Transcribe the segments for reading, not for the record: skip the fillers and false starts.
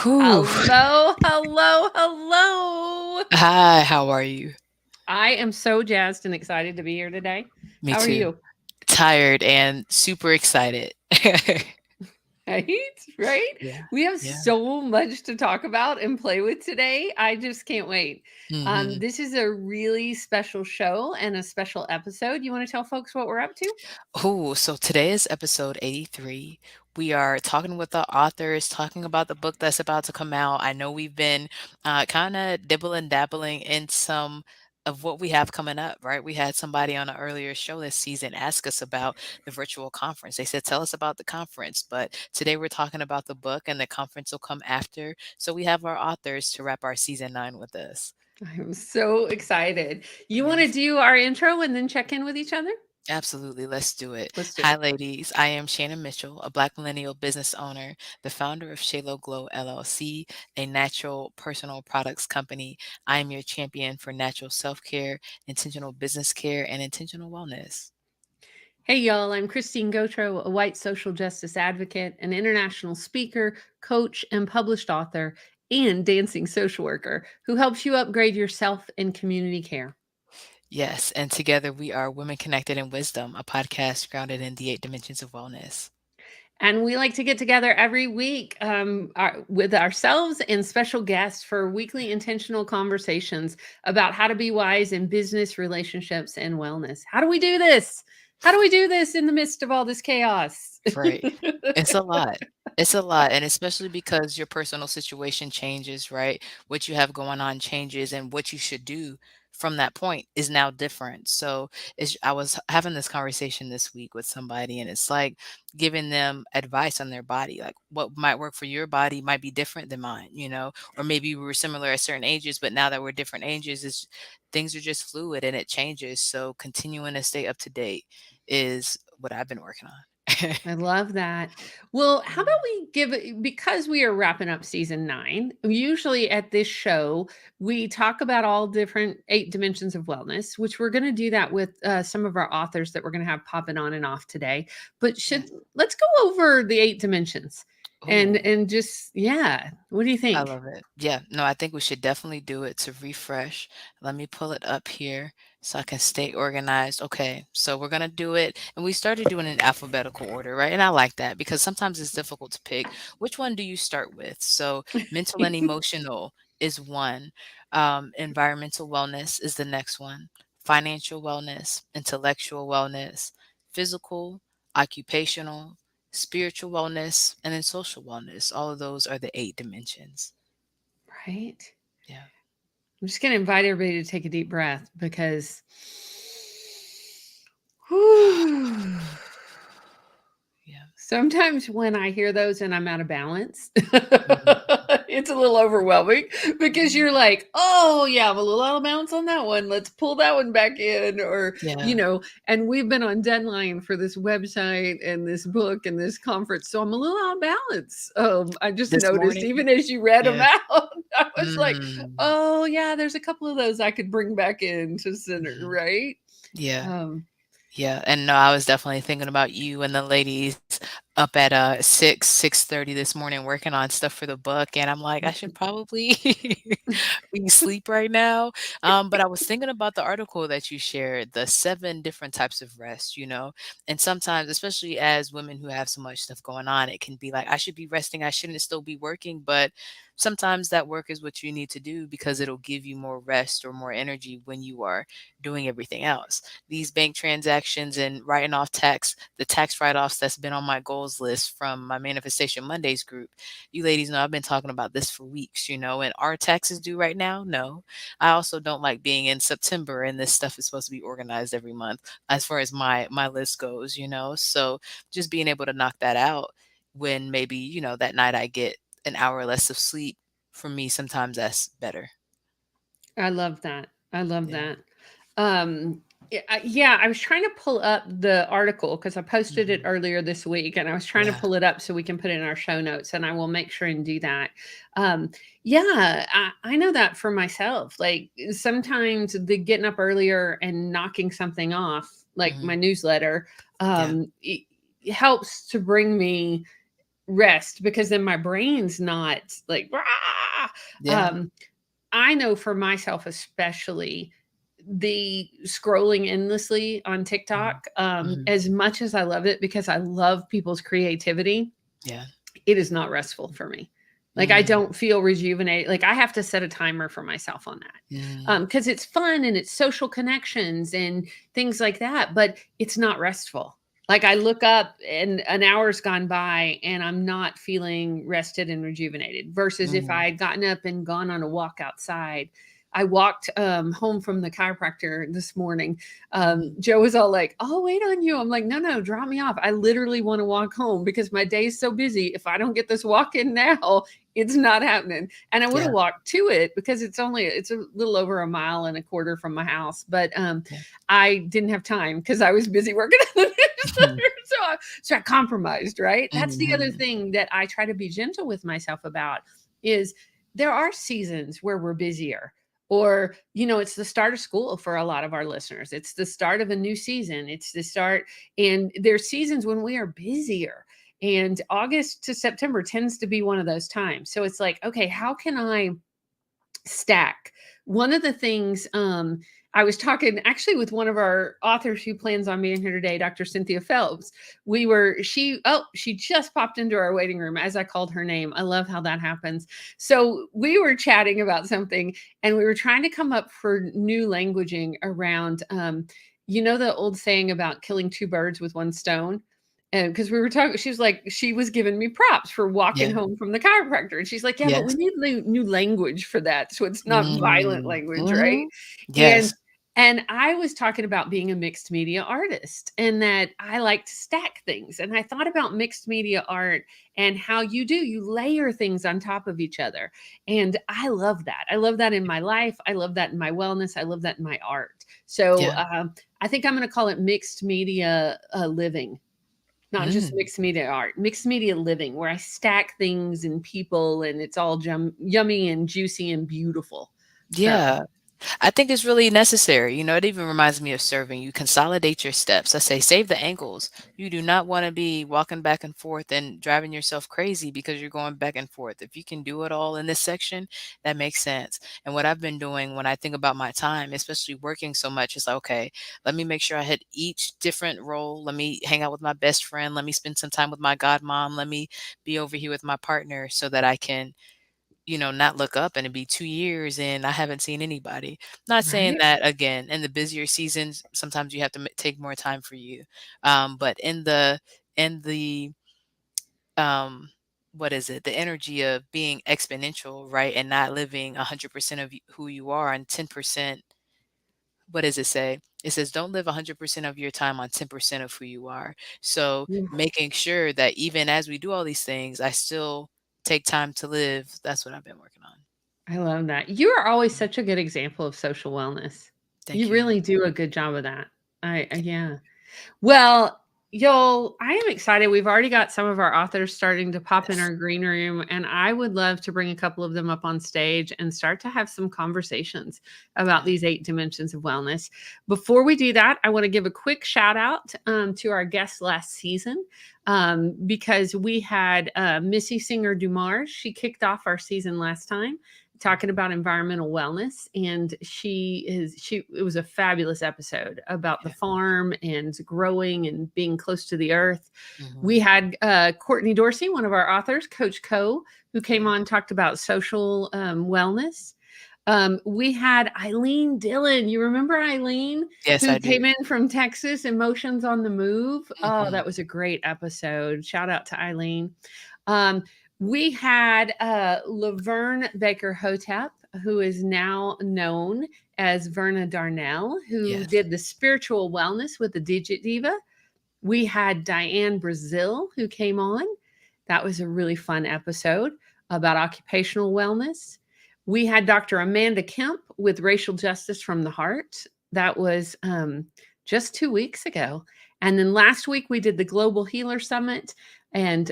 Whew. Hello, hello, hello. Hi, how are you? I am so jazzed and excited to be here today. Me How are too. you? Tired and super excited. Right? Right? Yeah, We have yeah. so much to talk about and play with today. I just can't wait. Mhm. This is a really special show and a special episode. You want to tell folks what we're up to? So today is episode 83. We are talking with the authors, talking about the book that's about to come out. I know we've been kind of dibbling dabbling in some of what we have coming up, right? We had somebody on an earlier show this season ask us about the virtual conference. They said, tell us about the conference. But today we're talking about the book, and the conference will come after. So we have our authors to wrap our season 9 with us. I'm so excited. You want to Yes. do our intro and then check in with each other? Absolutely. Let's do it. Let's do Hi, it. ladies. I am Shannon Mitchell, a Black millennial business owner, the founder of Shalo Glow LLC, a natural personal products company. I am your champion for natural self care, intentional business care, and intentional wellness. Hey, y'all, I'm Christine Gautreaux, a white social justice advocate, an international speaker, coach, and published author, and dancing social worker who helps you upgrade yourself in community care. Yes. And together we are Women Connected in Wisdom, a podcast grounded in the 8 dimensions of wellness. And we like to get together every week with ourselves and special guests for weekly intentional conversations about how to be wise in business, relationships, and wellness. How do we do this? How do we do this in the midst of all this chaos? Right. It's a lot. It's a lot, and especially because your personal situation changes, right? What you have going on changes, and what you should do from that point is now different. So, I was having this conversation this week with somebody, and it's like giving them advice on their body. Like what might work for your body might be different than mine, or maybe we were similar at certain ages, but now that we're different ages, things are just fluid and it changes. So, continuing to stay up to date is what I've been working on. I love that. Well, how about Yeah. we give it, because we are wrapping up season 9, usually at this show, we talk about all different 8 dimensions of wellness, which we're going to do that with some of our authors that we're going to have popping on and off today. But Yes. let's go over the 8 dimensions Oh, and just, yeah, what do you I think? love it. Yeah, no, I think we should definitely do it to refresh. Let me pull it up here so I can stay organized. Okay, so we're gonna do it, and we started doing it in alphabetical order, right? And I like that because sometimes it's difficult to pick. Which one do you start with? So mental and emotional is one. Environmental wellness is the next one. Financial wellness, intellectual wellness, physical, occupational, spiritual wellness, and then social wellness. All of those are the 8 dimensions. Right? Yeah. I'm just going to invite everybody to take a deep breath because whew, Yeah. sometimes when I hear those and I'm out of balance, Mhm. it's a little overwhelming because Mhm. you're like, oh, yeah, I'm a little out of balance on that one. Let's pull that one back in. Or, Yeah. and we've been on deadline for this website and this book and this conference. So I'm a little out of balance. I just This noticed, morning even as you read them yeah. out, I was like, Mm. oh, yeah, there's a couple of those I could bring back into center, Mhm. right? Yeah. Um, Yeah, and no, I was definitely thinking about you and the ladies up at 6:30 this morning working on stuff for the book, and I'm like, I should probably be asleep right now. But I was thinking about the article that you shared, the 7 different types of rest, and sometimes, especially as women who have so much stuff going on, it can be like, I should be resting, I shouldn't still be working, but sometimes that work is what you need to do because it'll give you more rest or more energy when you are doing everything else. These bank transactions and writing off tax, the tax write-offs that's been on my goals list from my Manifestation Mondays group. You ladies know I've been talking about this for weeks, and are taxes due right now? No. I also don't like being in September and this stuff is supposed to be organized every month as far as my list goes. So just being able to knock that out when maybe, that night I get an hour less of sleep, for me, sometimes that's better. I love that. I love Yeah. that. Yeah, I was trying to pull up the article because I posted it Mhm. earlier this week, and I was trying to Yeah. pull it up so we can put it in our show notes, and I will make sure and do that. Um, yeah, I know that for myself. Like sometimes the getting up earlier and knocking something off, like Mhm. my newsletter, Yeah. it helps to bring me rest because then my brain's not like, "Rah!" Yeah. um, I know for myself, especially the scrolling endlessly on Mhm. TikTok, Mhm. as much as I love it because I love people's creativity, Yeah. it is not restful for me. Like I Mm. don't feel rejuvenated. Like I have to set a timer for myself on that. Mm. Because it's fun and it's social connections and things like that, but it's not restful. Like I look up and an hour's gone by and I'm not feeling rested and rejuvenated versus if I Mm. had gotten up and gone on a walk outside. I walked home from the chiropractor this morning. Mhm. Joe was all like, "I'll wait on you." I'm like, "No, no, drop me off. I literally want to walk home because my day is so busy. If I don't get this walk in now, it's not happening." And I would have Yeah. walked to it because it's a little over a mile and a quarter from my house, but Yeah. I didn't have time because I was busy working on the newsletter. Mhm. So I compromised, right? That's the other Mhm. thing that I try to be gentle with myself about is there are seasons where we're busier or it's the start of school for a lot of our listeners. It's the start of a new season. It's the start, and there's seasons when we are busier, and August to September tends to be one of those times. So it's like, okay, how can I stack? One of the things, I was talking actually with one of our authors who plans on being here today, Dr. Cynthia Phelps. She just popped into our waiting room as I called her name. I love how that happens. So we were chatting about something and we were trying to come up for new languaging around, the old saying about killing two birds with one stone. And because we were talking, she was like, she was giving me props for walking Yeah. home from the chiropractor. And she's like, yeah, but we Yes. need new language for that. So it's not violent Mm. language, right? Mhm. And Yes. and I was talking about being a mixed media artist and that I like to stack things. And I thought about mixed media art and how you layer things on top of each other. And I love that. I love that in my life. I love that in my wellness. I love that in my art. So Yeah. I think I'm going to call it mixed media living, not just Mm. mixed media art, mixed media living, where I stack things and people and it's all yummy and juicy and beautiful. So, Yeah. I think it's really necessary. It even reminds me of serving. You consolidate your steps. I say save the ankles. You do not want to be walking back and forth and driving yourself crazy because you're going back and forth. If you can do it all in this section, that makes sense. And what I've been doing when I think about my time, especially working so much, is like, okay, let me make sure I hit each different role. Let me hang out with my best friend. Let me spend some time with my godmom. Let me be over here with my partner so that I can not look up and it'd be 2 years and I haven't seen anybody. Not saying right. that again, in the busier seasons, sometimes you have to take more time for you. But in the um what is it? The energy of being exponential, right? And not living 100% of who you are and 10%. What does it say? It says don't live 100% of your time on 10% of who you are. So making sure that even as we do all these things, I still take time to live. That's what I've been working on. I love that. You are always such a good example of social wellness. You Thank you. really do a good job of that. Yeah. Well, y'all, I am excited. We've already got some of our authors starting to pop in Yes. our green room, and I would love to bring a couple of them up on stage and start to have some conversations about Yeah. these 8 dimensions of wellness. Before we do that, I want to give a quick shout out to our guest last season because we had Missy Singer Dumars. She kicked off our season last time talking about environmental wellness, and it was a fabulous episode about the Yeah. farm and growing and being close to the earth. We Mhm. had Courtney Dorsey, one of our authors, Coach Co, who came Yeah. on, talked about social wellness. We had Eileen Dillon. You remember Eileen, Yes, who I do. came in from Texas, Emotions on the Move? Oh, Mhm. that was a great episode. Shout out to Eileen. Um, we had Laverne Baker Hotep, who is now known as Verna Darnell, who Yes. did the spiritual wellness with the Digit Diva. We had Diane Brazil, who came on. That was a really fun episode. about occupational wellness. We had Dr. Amanda Kemp with Racial Justice from the Heart. That was just 2 weeks ago. And then last week we did the Global Healer Summit and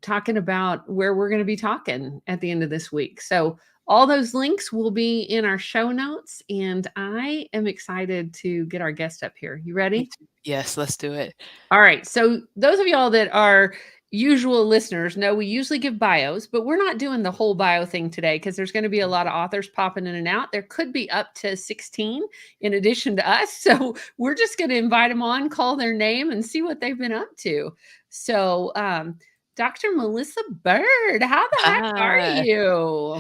talking about where we're going to be talking at the end of this week. So all those links will be in our show notes. And I am excited to get our guest up here. You ready? Yes, let's do it. All right. So those of y'all that are usual listeners know we usually give bios, but we're not doing the whole bio thing today because there's going to be a lot of authors popping in and out. There could be up to 16 in addition to us. So we're just going to invite them on, call their name, and see what they've been up to. So, Dr. Melissa Bird, how the heck are Hi. you?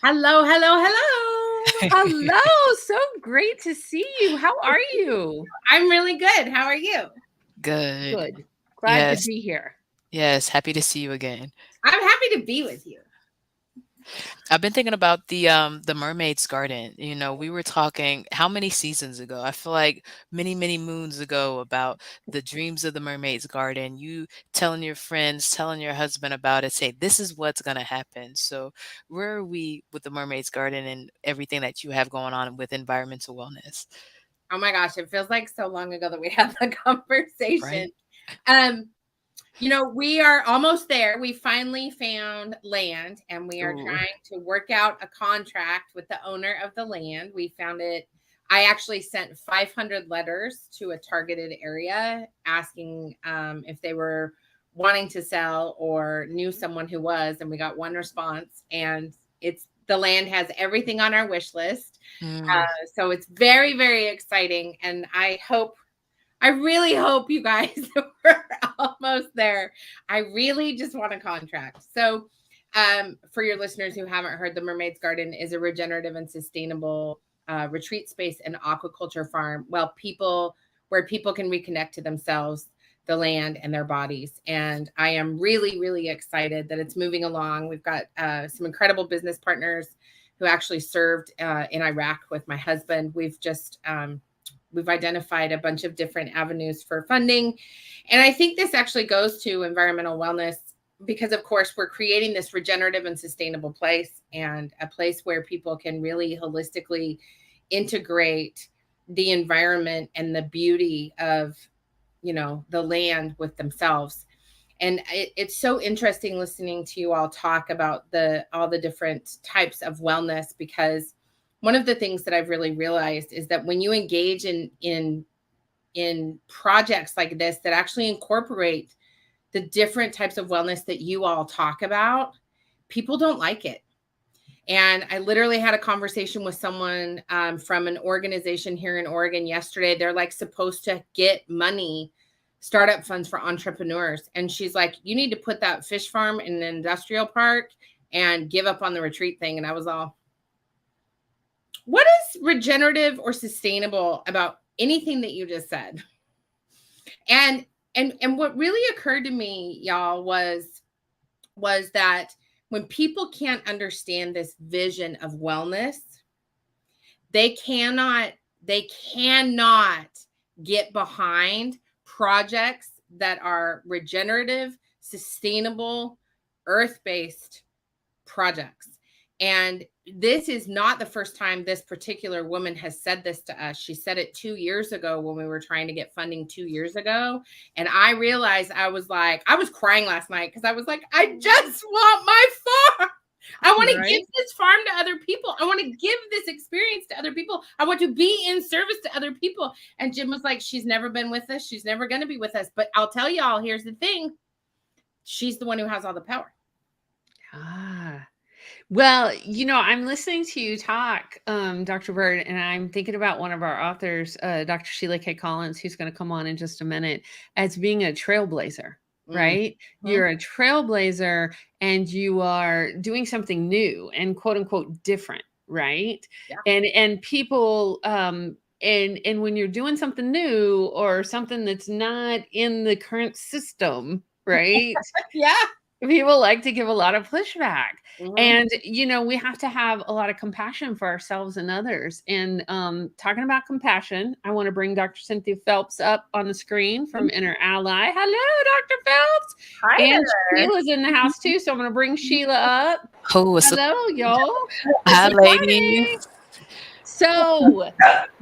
Hello, hello, hello. Hello. So great to see you. How are you? I'm really good. How are you? Good. Good. Glad Yes. to be here. Yes, happy to see you again. I'm happy to be with you. I've been thinking about the Mermaid's Garden. You know, we were talking how many seasons ago? I feel like many, many moons ago about the dreams of the Mermaid's Garden. You telling your friends, telling your husband about it, say this is what's gonna happen. So where are we with the Mermaid's Garden and everything that you have going on with environmental wellness? Oh my gosh, it feels like so long ago that we had the conversation. Right? You know, we are almost there. We finally found land and we are Ooh. trying to work out a contract with the owner of the land. We found it. I actually sent 500 letters to a targeted area asking if they were wanting to sell or knew someone who was, and we got one response. And it's the land has everything on our wish list. Mm. So it's very, very exciting. And I really hope you guys we're almost there. I really just want a contract. So for your listeners who haven't heard, the Mermaid's Garden is a regenerative and sustainable retreat space and aquaculture farm. Well, where people can reconnect to themselves, the land, and their bodies. And I am really, really excited that it's moving along. We've got some incredible business partners who actually served in Iraq with my husband. We've identified a bunch of different avenues for funding. And I think this actually goes to environmental wellness because, of course, we're creating this regenerative and sustainable place and a place where people can really holistically integrate the environment and the beauty of, you know, the land with themselves. And it's so interesting listening to you all talk about all the different types of wellness, because one of the things that I've really realized is that when you engage in projects like this that actually incorporate the different types of wellness that you all talk about, people don't like it. And I literally had a conversation with someone from an organization here in Oregon yesterday. They're like supposed to get money, startup funds for entrepreneurs. And she's like, you need to put that fish farm in an industrial park and give up on the retreat thing. And I was all, what is regenerative or sustainable about anything that you just said? And what really occurred to me, y'all, was that when people can't understand this vision of wellness, they cannot get behind projects that are regenerative, sustainable, earth-based projects. And this is not the first time this particular woman has said this to us. She said it 2 years ago when we were trying to get funding 2 years ago. And I realized I was crying last night because I was like, I just want my farm. I want to give this farm to other people. I want to give this experience to other people. I want to be in service to other people. And Jim was like, she's never been with us. She's never going to be with us. But I'll tell y'all, here's the thing. She's the one who has all the power. Well, you know, I'm listening to you talk, Dr. Bird, and I'm thinking about one of our authors, Dr. Sheila K. Collins, who's going to come on in just a minute, as being a trailblazer, right? Mm-hmm. You're a trailblazer and you are doing something new and quote unquote different, right? Yeah. And people, and when you're doing something new or something that's not in the current system, right? Yeah. People like to give a lot of pushback. Mhm. And, you know, we have to have a lot of compassion for ourselves and others. And talking about compassion, I want to bring Dr. Cynthia Phelps up on the screen from Inner Ally. Hello, Dr. Phelps. Hi And there. Sheila's in the house too. So I'm going to bring Sheila up. Oh, what's up? Hello, y'all. Hi, Good ladies. morning. So,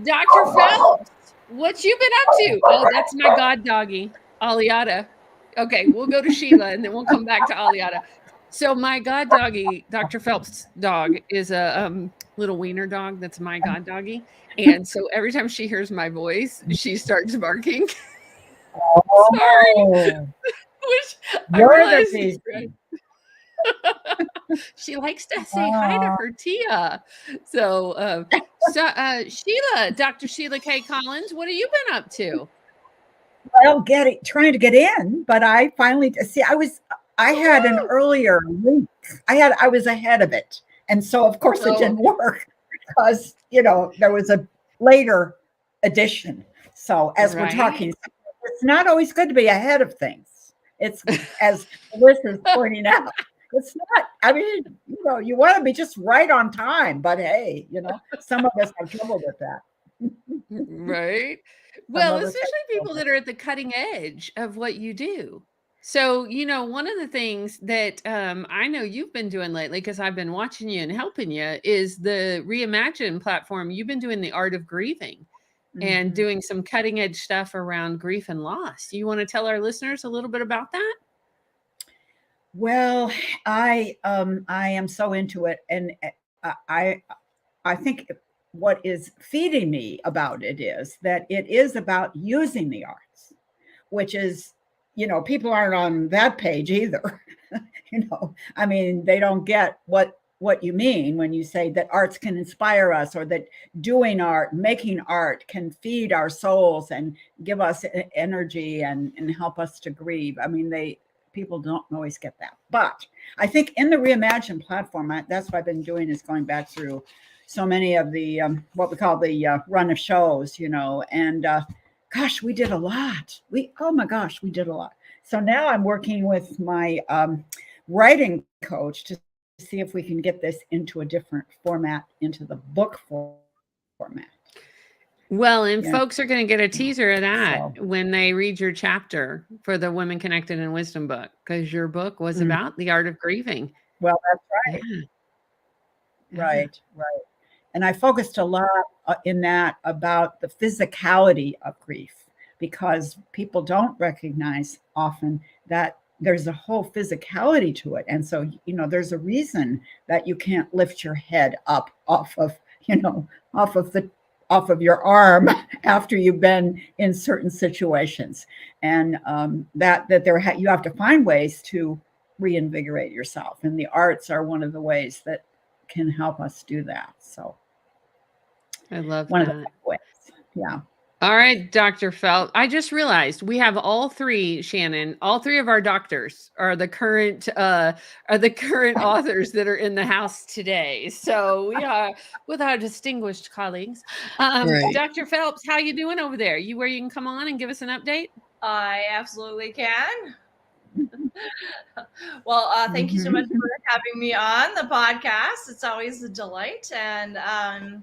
Dr. Phelps, what you been up to? Oh, that's my god doggy, Aliata. Okay, we'll go to Sheila and then we'll come back to Aliata. So my god doggy, Dr. Phelps' dog, is a little wiener dog. That's my god doggy. And so every time she hears my voice, she starts barking. Sorry. Oh, Which I you're the realize beast. she likes to say hi to her Tia. So, Sheila, Dr. Sheila K. Collins, what have you been up to? Well, trying to get in, but I finally see. I had an earlier link. I was ahead of it, and so of course it didn't work because there was a later edition. So as we're talking, it's not always good to be ahead of things. It's as Liz is pointing out. It's not. I mean, you want to be just right on time, but hey, some of us have trouble with that. Right. Well, especially people that are at the cutting edge of what you do. So, one of the things that I know you've been doing lately, because I've been watching you and helping you, is the Reimagine platform. You've been doing the art of grieving and doing some cutting edge stuff around grief and loss. Do you want to tell our listeners a little bit about that? Well, I am so into it, and I think what is feeding me about it is that it is about using the arts, which is, people aren't on that page either. I mean, they don't get what you mean when you say that arts can inspire us, or that doing art, making art can feed our souls and give us energy and help us to grieve. I mean, people don't always get that. But I think in the Reimagine platform, that's what I've been doing, is going back through so many of the what we call the run of shows, and gosh, we did a lot. Oh my gosh, we did a lot. So now I'm working with my writing coach to see if we can get this into a different format, into the book format. Well, and folks are going to get a teaser of that when they read your chapter for the Women Connected in Wisdom book, because your book was about the art of grieving. Well, that's right. Yeah. Right. And I focused a lot in that about the physicality of grief, because people don't recognize often that there's a whole physicality to it. And so, there's a reason that you can't lift your head up off of your arm after you've been in certain situations, and you have to find ways to reinvigorate yourself, and the arts are one of the ways that can help us do that. So I love one that. of the ways. Yeah. All right, Dr. Phelps. I just realized we have all three, Shannon. All three of our doctors are the current authors that are in the house today. So we are with our distinguished colleagues. Right. Dr. Phelps, how you doing over there? Where you can come on and give us an update? I absolutely can. Well, thank you so much for having me on the podcast. It's always a delight. And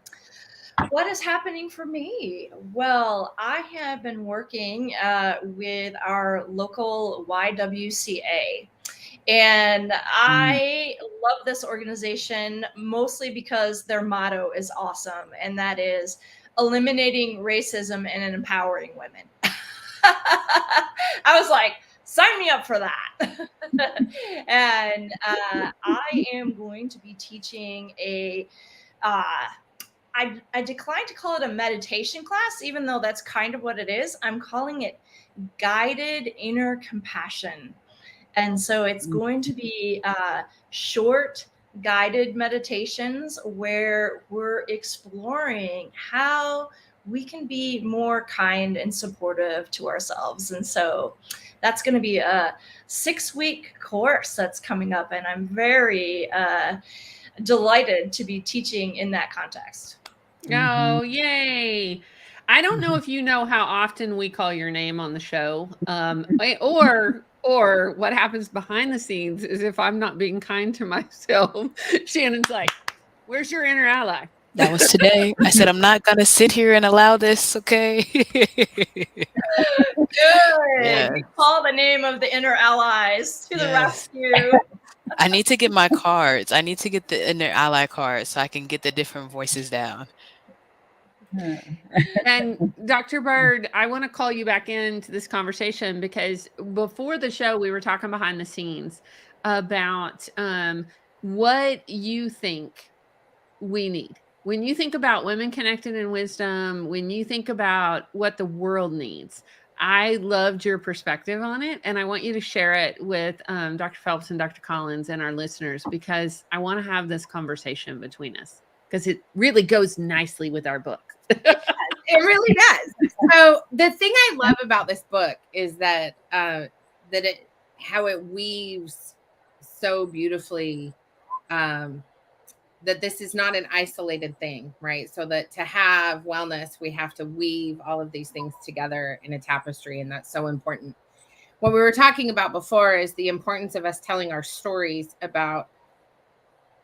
what is happening for me? Well, I have been working with our local YWCA. And I love this organization mostly because their motto is awesome. And that is eliminating racism and empowering women. I was like, sign me up for that. And I am going to be teaching I declined to call it a meditation class, even though that's kind of what it is. I'm calling it guided inner compassion. And so it's going to be short guided meditations where we're exploring how we can be more kind and supportive to ourselves. And so that's going to be a 6-week course that's coming up. And I'm very delighted to be teaching in that context. Oh, yay. I don't know if you know how often we call your name on the show, or what happens behind the scenes is if I'm not being kind to myself, Shannon's like, "Where's your inner ally?" That was today. I said, I'm not going to sit here and allow this, okay? Good. Yeah. We call the name of the inner allies to the Yes. rescue. I need to get my cards. I need to get the inner ally cards so I can get the different voices down. And Dr. Bird, I want to call you back into this conversation because before the show, we were talking behind the scenes about what you think we need. When you think about women connected in wisdom, when you think about what the world needs, I loved your perspective on it. And I want you to share it with Dr. Phelps and Dr. Collins and our listeners, because I want to have this conversation between us because it really goes nicely with our book. It really does. So the thing I love about this book is that how it weaves so beautifully, that this is not an isolated thing, right? So that to have wellness, we have to weave all of these things together in a tapestry, and that's so important. What we were talking about before is the importance of us telling our stories about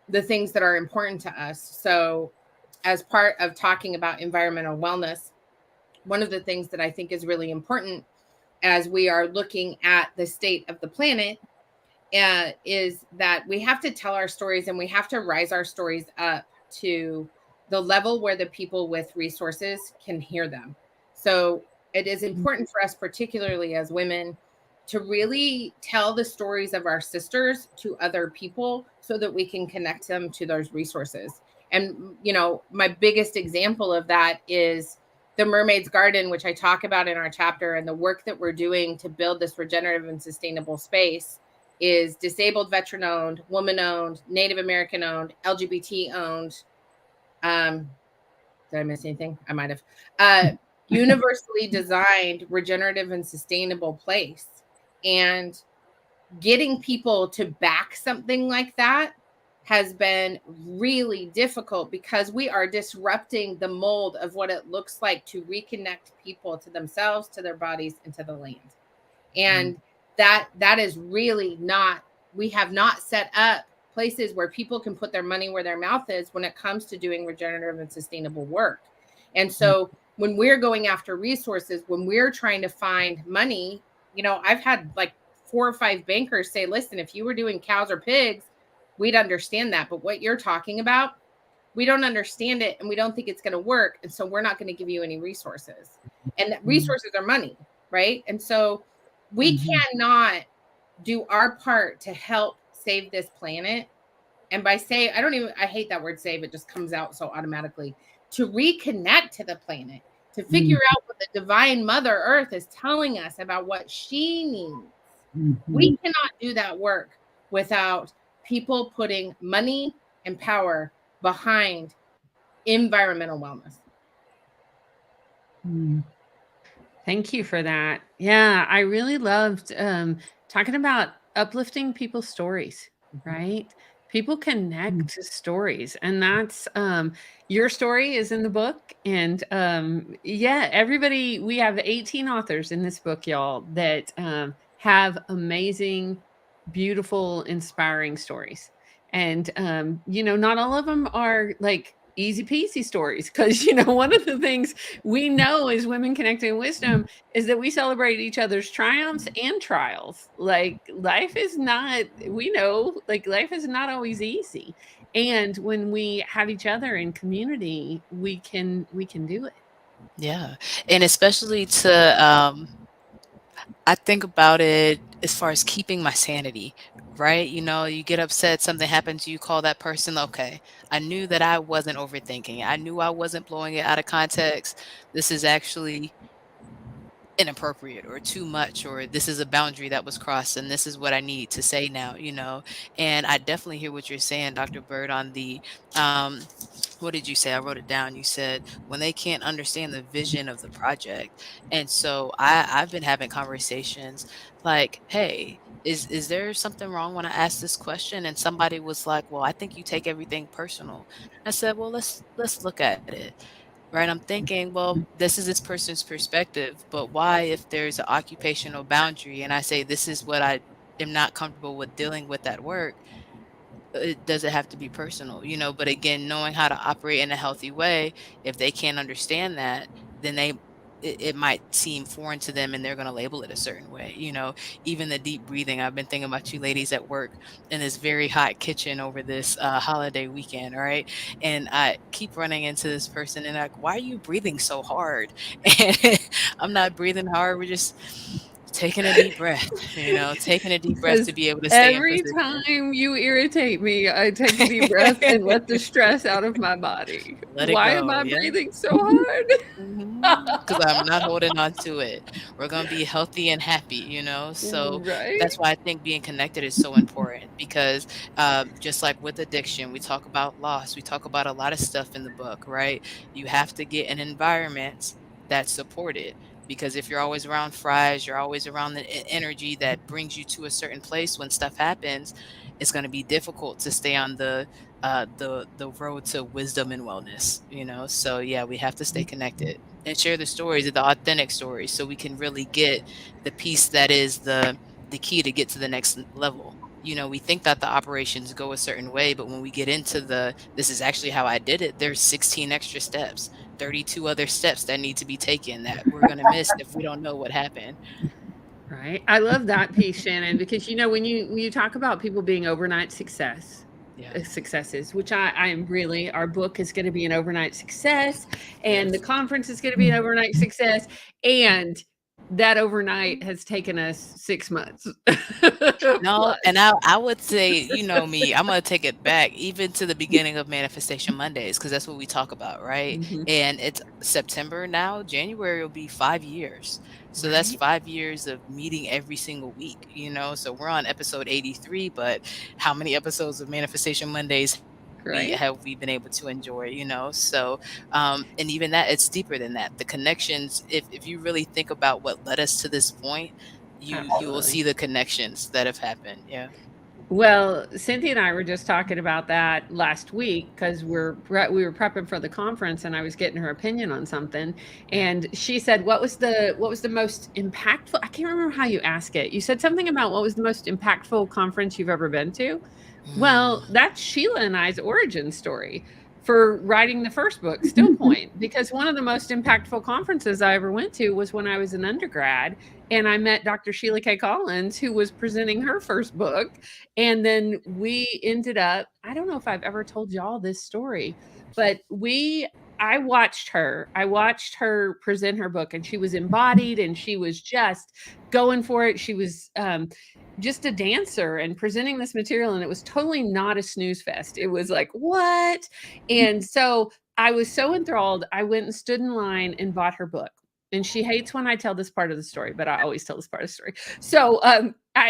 the things that are important to us. So as part of talking about environmental wellness, one of the things that I think is really important as we are looking at the state of the planet is that we have to tell our stories, and we have to rise our stories up to the level where the people with resources can hear them. So it is important for us, particularly as women, to really tell the stories of our sisters to other people so that we can connect them to those resources. And, you know, my biggest example of that is the Mermaid's Garden, which I talk about in our chapter, and the work that we're doing to build this regenerative and sustainable space is disabled, veteran owned, woman owned, Native American owned, LGBT owned. Did I miss anything? I might have. Universally designed, regenerative and sustainable place. And getting people to back something like that has been really difficult because we are disrupting the mold of what it looks like to reconnect people to themselves, to their bodies, and to the land. And that is really not, we have not set up places where people can put their money where their mouth is when it comes to doing regenerative and sustainable work. And so when we're going after resources, when we're trying to find money, you know, I've had like 4 or 5 bankers say, listen, if you were doing cows or pigs, we'd understand that. But what you're talking about, we don't understand it, and we don't think it's going to work. And so we're not going to give you any resources. And resources are money, right? And so we cannot do our part to help save this planet. And by save, I hate that word save. It just comes out so automatically. To reconnect to the planet, to figure out what the divine Mother Earth is telling us about what she needs. We cannot do that work without people putting money and power behind environmental wellness. Thank you for that. Yeah, I really loved talking about uplifting people's stories, right? People connect to stories, and that's your story is in the book. And yeah, everybody, we have 18 authors in this book, y'all, that have amazing, beautiful, inspiring stories. And you know, not all of them are like easy peasy stories, because you know, one of the things we know as women connected in wisdom is that we celebrate each other's triumphs and trials. Like life is not, we know, like life is not always easy. And when we have each other in community, we can do it. Yeah. And especially to, I think about it as far as keeping my sanity, right? You know, you get upset, something happens, you call that person, okay, I knew that I wasn't overthinking. I knew I wasn't blowing it out of context. This is actually inappropriate or too much, or this is a boundary that was crossed, and this is what I need to say now, you know. And I definitely hear what you're saying, Dr. Bird, on the what did you say? I wrote it down. You said when they can't understand the vision of the project. And so I've been having conversations like, hey, is there something wrong when I ask this question? And somebody was like, well, I think you take everything personal. I said, well, let's look at it. right? I'm thinking, well, this is this person's perspective, but why, if there's an occupational boundary and I say this is what I am not comfortable with dealing with at work, it doesn't have to be personal, but again, knowing how to operate in a healthy way, if they can't understand that, then it might seem foreign to them and they're going to label it a certain way. Even the deep breathing. I've been thinking about you ladies at work in this very hot kitchen over this holiday weekend. All right. And I keep running into this person and like, why are you breathing so hard? And I'm not breathing hard. We're just taking a deep breath, taking a deep breath Because to be able to stay in every position. time you irritate me, I take a deep breath and let the stress out of my body. Let it Why am go. I Yeah. breathing so hard? Because I'm not holding on to it. We're going to be healthy and happy. So Right? that's why I think being connected is so important, because just like with addiction, we talk about loss, we talk about a lot of stuff in the book, right? You have to get an environment that's supported, because if you're always around fries, you're always around the energy that brings you to a certain place when stuff happens, it's going to be difficult to stay on the road to wisdom and wellness. So yeah, we have to stay connected and share the stories, the authentic stories, so we can really get the piece that is the key to get to the next level. We think that the operations go a certain way, but when we get into this is actually how I did it, there's 16 extra steps, 32 other steps that need to be taken that we're going to miss if we don't know what happened. Right. I love that piece, Shannon, because when you talk about people being overnight successes, which I am really, our book is going to be an overnight success, and the conference is going to be an overnight success, and that overnight has taken us 6 months. No, and I would say, me, I'm going to take it back even to the beginning of Manifestation Mondays, because that's what we talk about, right? Mhm. And it's September now. January will be 5 years. So that's Right. 5 years of meeting every single week, So we're on episode 83, but how many episodes of Manifestation Mondays Right. have we been able to enjoy? So and even that, it's deeper than that. The connections, if you really think about what led us to this point, you will Absolutely. see the connections that have happened. Yeah. Well, Cynthia and I were just talking about that last week because we were prepping for the conference, and I was getting her opinion on something, and she said, "What was the most impactful?" I can't remember how you ask it. You said something about what was the most impactful conference you've ever been to. Well, that's Sheila and I's origin story for writing the first book, Stillpoint, because one of the most impactful conferences I ever went to was when I was an undergrad, and I met Dr. Sheila K. Collins, who was presenting her first book. And then we ended up, I don't know if I've ever told y'all this story, but I watched her present her book, and she was embodied and she was just going for it. She was just a dancer and presenting this material, and it was totally not a snooze fest. It was like, what? And so I was so enthralled, I went and stood in line and bought her book. And she hates when I tell this part of the story, but I always tell this part of the story. So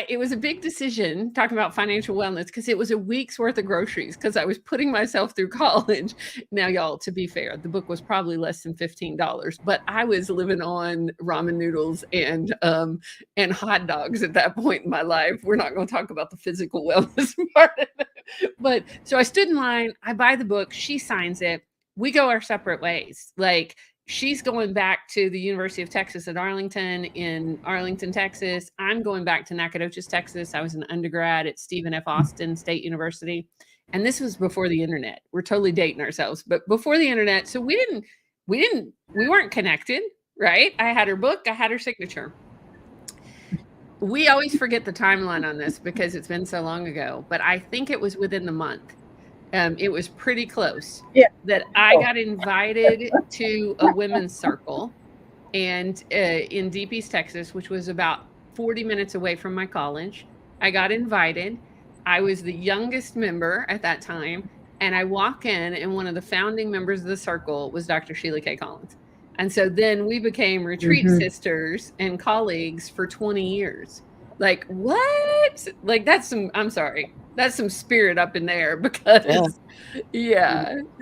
it was a big decision talking about financial wellness, because it was a week's worth of groceries, because I was putting myself through college. Now, y'all, to be fair, the book was probably less than $15, but I was living on ramen noodles and hot dogs at that point in my life. We're not going to talk about the physical wellness part of it. But so I stood in line, I buy the book, she signs it, we go our separate ways. Like, she's going back to the University of Texas at Arlington in Arlington, Texas. I'm going back to Nacogdoches, Texas. I was an undergrad at Stephen F. Austin State University. And this was before the internet. We're totally dating ourselves, but before the internet. So we weren't connected, right? I had her book, I had her signature. We always forget the timeline on this because it's been so long ago, but I think it was within the month. It was pretty close that I got invited to a women's circle, and in Deep East, Texas, which was about 40 minutes away from my college. I got invited. I was the youngest member at that time, and I walk in, and one of the founding members of the circle was Dr. Sheila K. Collins. And so then we became retreat sisters and colleagues for 20 years. Like, what? Like, that's some spirit up in there, because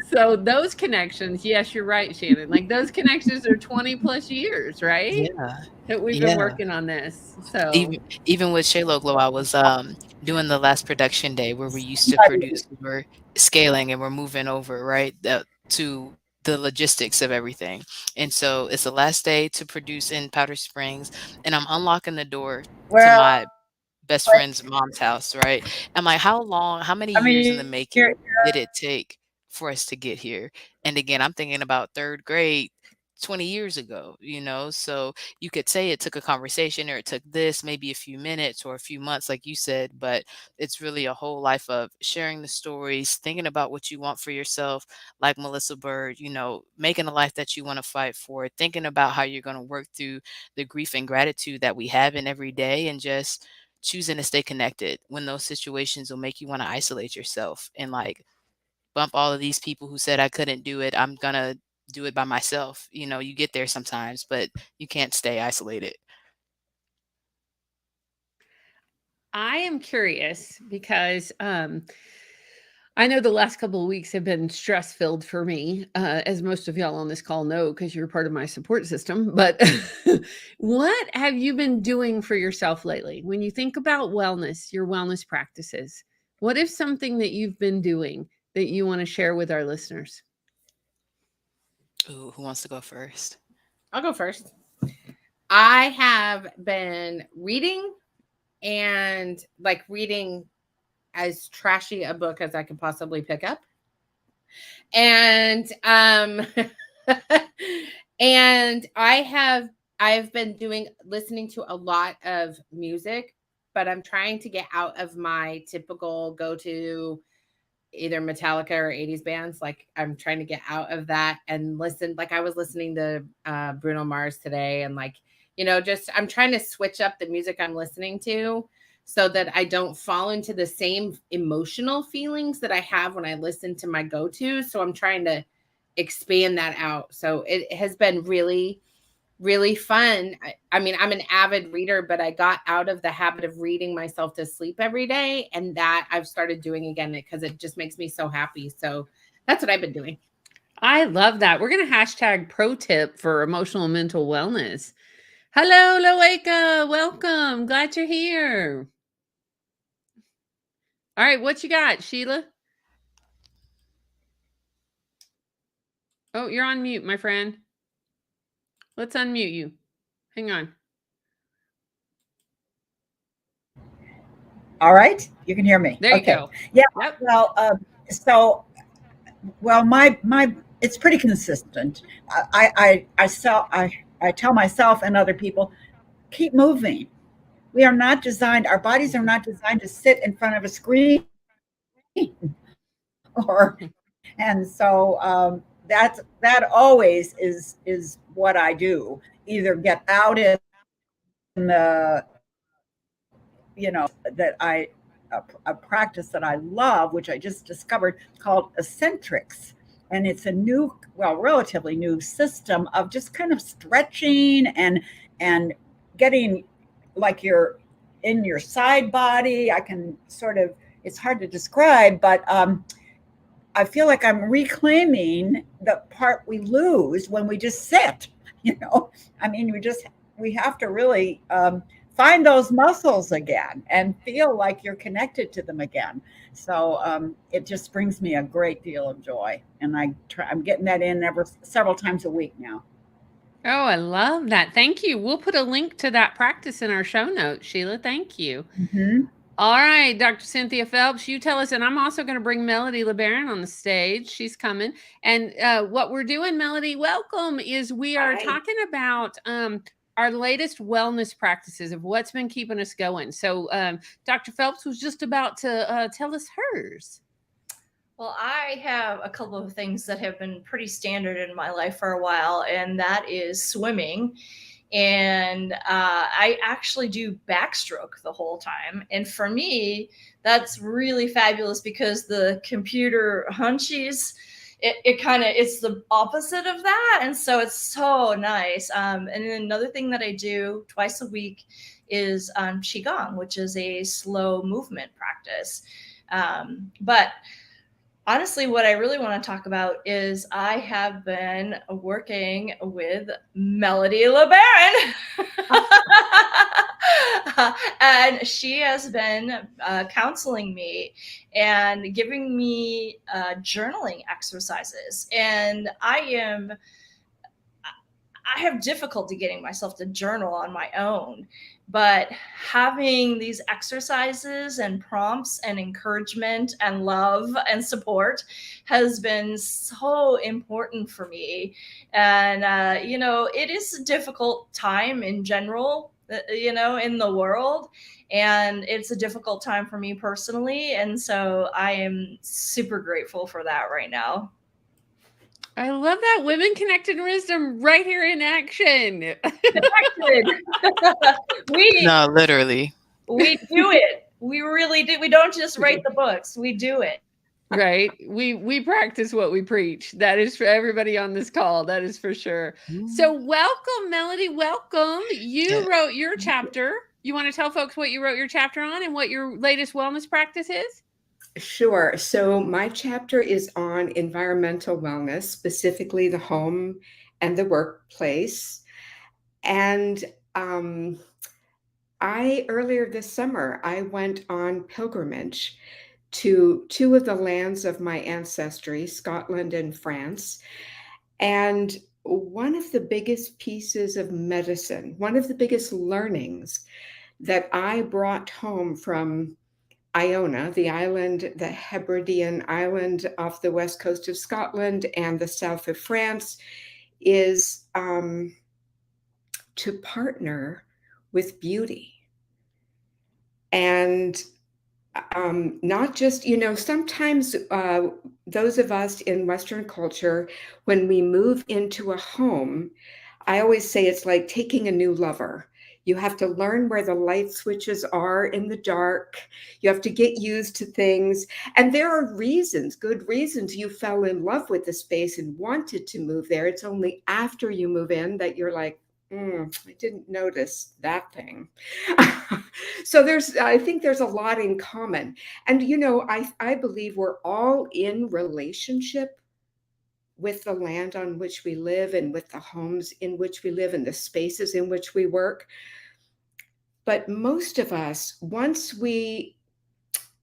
so those connections, yes, you're right, Shannon, like those connections are 20 plus years, right? That we've been working on this. So even with Shaylo Glow, I was doing the last production day where we used to produce, we were scaling and we're moving over, right, to the logistics of everything. And so it's the last day to produce in Powder Springs, and I'm unlocking the door to Well, my best friend's mom's house, right? I'm like, how many I years in the mean, making did it take for us to get here? And again, I'm thinking about third grade 20 years ago, so you could say it took a conversation, or it took this maybe a few minutes or a few months, like you said, but it's really a whole life of sharing the stories, thinking about what you want for yourself, like Melissa Bird, making a life that you want to fight for, thinking about how you're going to work through the grief and gratitude that we have in every day, and just choosing to stay connected when those situations will make you want to isolate yourself and like bump all of these people who said I couldn't do it. I'm going to do it by myself. You get there sometimes, but you can't stay isolated. I am curious because I know the last couple of weeks have been stress filled for me, as most of y'all on this call know, because you're part of my support system. But what have you been doing for yourself lately? When you think about wellness, your wellness practices, what is something that you've been doing that you want to share with our listeners? Ooh, who wants to go first? I'll go first. I have been reading, and like reading as trashy a book as I could possibly pick up. And and I've been listening to a lot of music, but I'm trying to get out of my typical go-to either Metallica or 80s bands. Like I'm trying to get out of that and listen. Like I was listening to Bruno Mars today, and like, just I'm trying to switch up the music I'm listening to so that I don't fall into the same emotional feelings that I have when I listen to my go-to. So I'm trying to expand that out. So it has been really, really fun. I mean, I'm an avid reader, but I got out of the habit of reading myself to sleep every day. And that I've started doing again because it just makes me so happy. So that's what I've been doing. I love that. We're going to hashtag pro tip for emotional and mental wellness. Hello, Loeka. Welcome. Glad you're here. All right. What you got, Sheila? Oh, you're on mute, my friend. Let's unmute you. Hang on. All right, you can hear me. There you go. Yeah. Yep. Well, my it's pretty consistent. I tell myself and other people, keep moving. We are not designed. Our bodies are not designed to sit in front of a screen, and so that always is what I do. Either get out in the that a practice that I love, which I just discovered, called Essentrics. And it's a new, well, relatively new system of just kind of stretching and getting like you're in your side body. I can sort of, it's hard to describe, but I feel like I'm reclaiming the part we lose when we just sit. I mean, we have to really find those muscles again and feel like you're connected to them again. So it just brings me a great deal of joy, and I'm getting that in several times a week now. Oh, I love that. Thank you. We'll put a link to that practice in our show notes, Sheila. Thank you. Mm-hmm. All right, Dr. Cynthia Phelps, you tell us, and I'm also going to bring Melody LeBaron on the stage. She's coming. And what we're doing, Melody, welcome, is we are talking about our latest wellness practices of what's been keeping us going. So Dr. Phelps was just about to tell us hers. Well, I have a couple of things that have been pretty standard in my life for a while, and that is swimming. And I actually do backstroke the whole time. And for me, that's really fabulous because the computer hunchies, it's the opposite of that. And so it's so nice. And then another thing that I do twice a week is Qigong, which is a slow movement practice. But honestly, what I really want to talk about is I have been working with Melody LeBaron. And she has been counseling me and giving me journaling exercises. And I have difficulty getting myself to journal on my own, but having these exercises and prompts and encouragement and love and support has been so important for me. And, you know, it is a difficult time in general, you know, in the world. And it's a difficult time for me personally. And so I am super grateful for that right now. I love that. Women connected wisdom right here in action. No, literally. We do it. We really do. We don't just write the books. We do it. Right. We practice what we preach. That is for everybody on this call. That is for sure. So welcome, Melody. Welcome. You wrote your chapter. You want to tell folks what you wrote your chapter on and what your latest wellness practice is? Sure. So my chapter is on environmental wellness, specifically the home and the workplace. And earlier this summer, I went on pilgrimage to two of the lands of my ancestry, Scotland and France. And one of the biggest pieces of medicine, one of the biggest learnings that I brought home from Iona, the island, the Hebridean island off the west coast of Scotland and the south of France, is to partner with beauty. And not just, you know, sometimes those of us in Western culture, when we move into a home, I always say it's like taking a new lover. You have to learn where the light switches are in the dark. You have to get used to things. And there are reasons, good reasons you fell in love with the space and wanted to move there. It's only after you move in that you're like, I didn't notice that thing. So I think there's a lot in common. And, you know, I believe we're all in relationship with the land on which we live and with the homes in which we live and the spaces in which we work. But most of us, once we,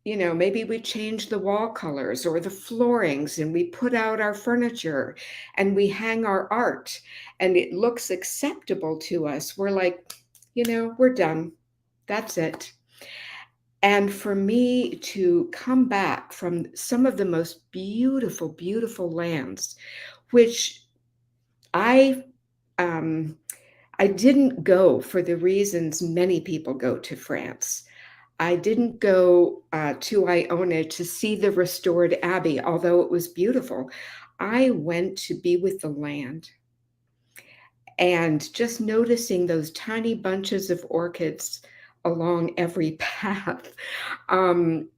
you know, maybe we change the wall colors or the floorings and we put out our furniture and we hang our art and it looks acceptable to us, we're like, you know, we're done. That's it. And for me to come back from some of the most beautiful, beautiful lands, which I didn't go for the reasons many people go to France. I didn't go to Iona to see the restored abbey, although it was beautiful. I went to be with the land. And just noticing those tiny bunches of orchids along every path in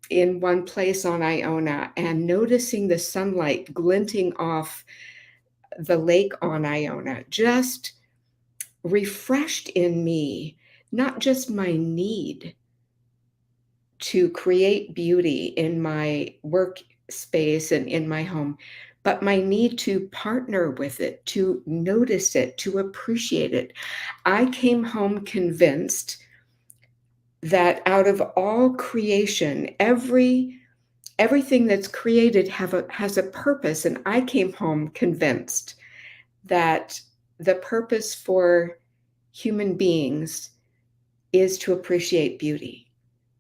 one place on Iona, and noticing the sunlight glinting off the lake on Iona just refreshed in me, not just my need to create beauty in my workspace and in my home, but my need to partner with it, to notice it, to appreciate it. I came home convinced that out of all creation, everything that's created has a purpose. And I came home convinced that the purpose for human beings is to appreciate beauty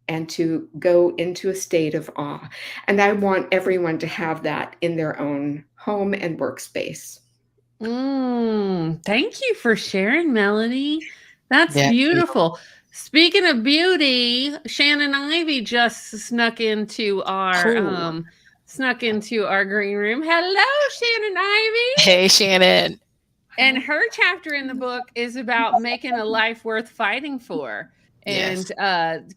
and to go into a state of awe. And I want everyone to have that in their own home and workspace. Thank you for sharing, Melody. That's beautiful. Speaking of beauty, Shannon Ivy just snuck into our green room. Hello, Shannon Ivy. Hey, Shannon. And her chapter in the book is about making a life worth fighting for and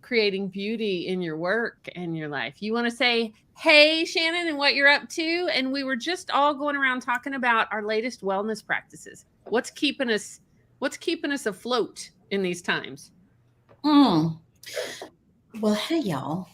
creating beauty in your work and your life. You want to say, hey, Shannon, and what you're up to? And we were just all going around talking about our latest wellness practices. What's keeping us afloat in these times? Well, hey, y'all.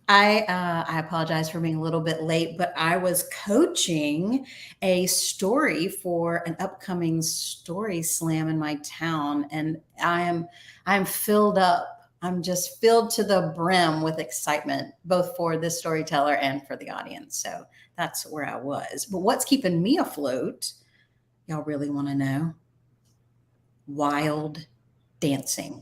I apologize for being a little bit late, but I was coaching a story for an upcoming story slam in my town, and I'm filled up. I'm just filled to the brim with excitement, both for this storyteller and for the audience. So that's where I was. But what's keeping me afloat? Y'all really want to know? Wild dancing.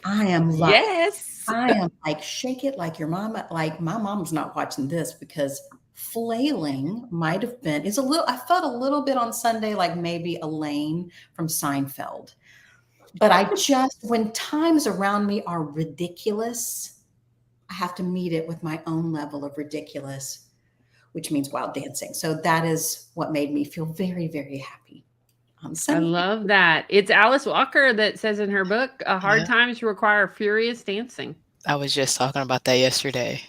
I am like, Yes. I am like, shake it like your mama. Like, my mom's not watching this because flailing might have been, is a little, I felt a little bit on Sunday like maybe Elaine from Seinfeld. But I just, when times around me are ridiculous, I have to meet it with my own level of ridiculous, which means wild dancing. So that is what made me feel very, very happy on I Sunday. love that. It's Alice Walker that says in her book, hard Yeah. times require furious dancing. I was just talking about that yesterday.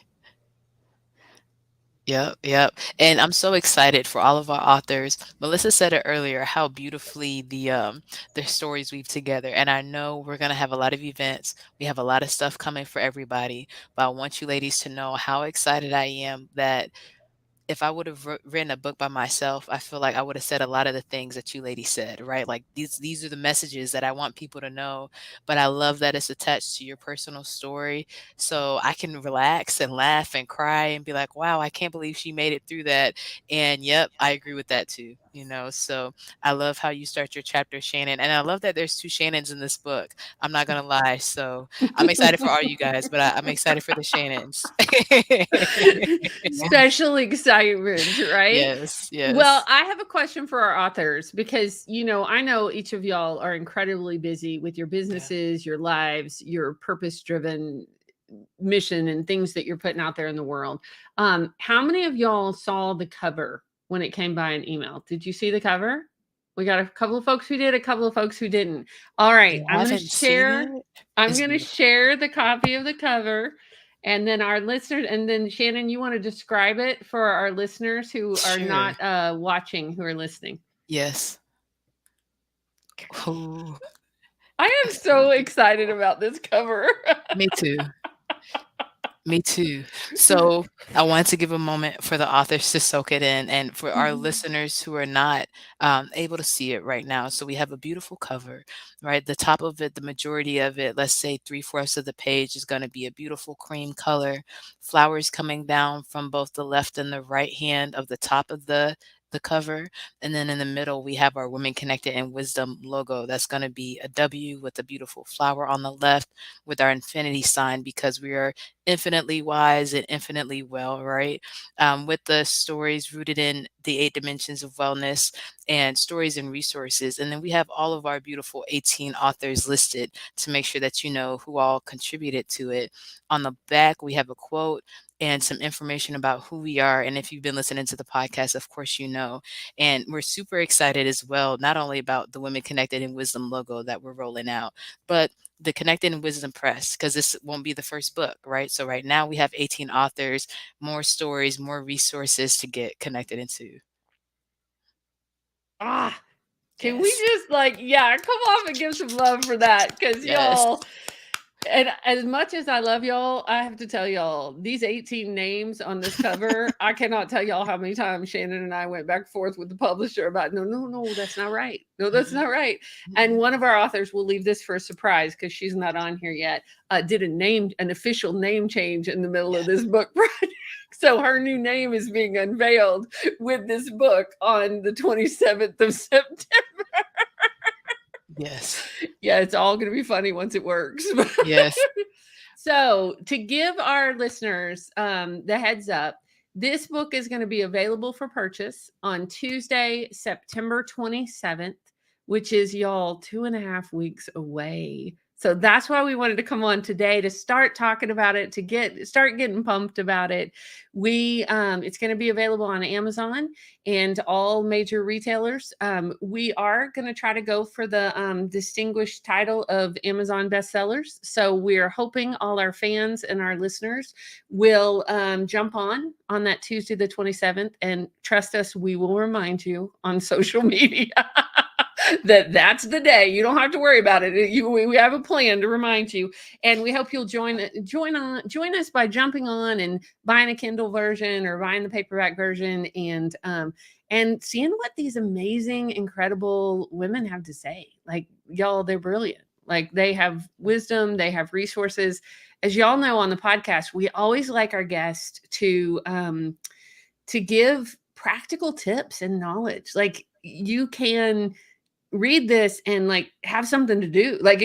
Yep. And I'm so excited for all of our authors. Melissa said it earlier, how beautifully the stories weave together. And I know we're gonna have a lot of events. We have a lot of stuff coming for everybody. But I want you ladies to know how excited I am that if I would have written a book by myself, I feel like I would have said a lot of the things that you ladies said, right? Like these are the messages that I want people to know. But I love that it's attached to your personal story, so I can relax and laugh and cry and be like, "Wow, I can't believe she made it through that." And yep, I agree with that too. So I love how you start your chapter, Shannon, and I love that there's two Shannons in this book. I'm not gonna lie, so I'm excited for all you guys, but I'm excited for the Shannons. Special excitement, right? Yes, Well, yes. I have a question for our authors because, I know each of y'all are incredibly busy with your businesses, your lives, your purpose-driven mission and things that you're putting out there in the world. How many of y'all saw the cover when it came by an email? Did you see the cover? We got a couple of folks who did, a couple of folks who didn't. All right, I haven't seen it. I'm It's going to beautiful. share the copy of the cover. And then our listeners, and then Shannon, you want to describe it for our listeners who are Sure. not watching, who are listening. Yes. Ooh, I am so excited about this cover. me too. Me too. So I wanted to give a moment for the authors to soak it in and for our listeners who are not able to see it right now. So we have a beautiful cover, right? The top of it, the majority of it, let's say 3/4 of the page is going to be a beautiful cream color, flowers coming down from both the left and the right hand of the top of the cover. And then in the middle, we have our Women Connected in Wisdom logo. That's going to be a W with a beautiful flower on the left with our infinity sign because we are infinitely wise and infinitely well, right? With the stories rooted in the 8 dimensions of wellness and stories and resources. And then we have all of our beautiful 18 authors listed to make sure that you know who all contributed to it. On the back, we have a quote and some information about who we are. And if you've been listening to the podcast, of course, you know. And we're super excited as well, not only about the Women Connected in Wisdom logo that we're rolling out, but the Connected in Wisdom Press, because this won't be the first book, right? So right now we have 18 authors, more stories, more resources to get connected into. Can we Yes. just come off and give some love for that? Because Yes. y'all, and as much as I love y'all, I have to tell y'all, these 18 names on this cover, I cannot tell y'all how many times Shannon and I went back and forth with the publisher about, no, that's not right. No, that's not right. And one of our authors, will leave this for a surprise because she's not on here yet, did an official name change in the middle of this book project. So her new name is being unveiled with this book on the 27th of September. Yes. Yeah, it's all going to be funny once it works. Yes. So to give our listeners the heads up, this book is going to be available for purchase on Tuesday, September 27th, which is, y'all, 2.5 weeks away. So that's why we wanted to come on today to start talking about it, to start getting pumped about it. It's going to be available on Amazon and all major retailers. We are going to try to go for the distinguished title of Amazon bestsellers. So we're hoping all our fans and our listeners will jump on that Tuesday, the 27th, and trust us, we will remind you on social media. That's the day. You don't have to worry about it. We have a plan to remind you, and we hope you'll join us by jumping on and buying a Kindle version or buying the paperback version, and seeing what these amazing, incredible women have to say. Like, y'all, they're brilliant. Like, they have wisdom, they have resources. As y'all know on the podcast, we always like our guests to give practical tips and knowledge. Like, you can read this and like have something to do. Like,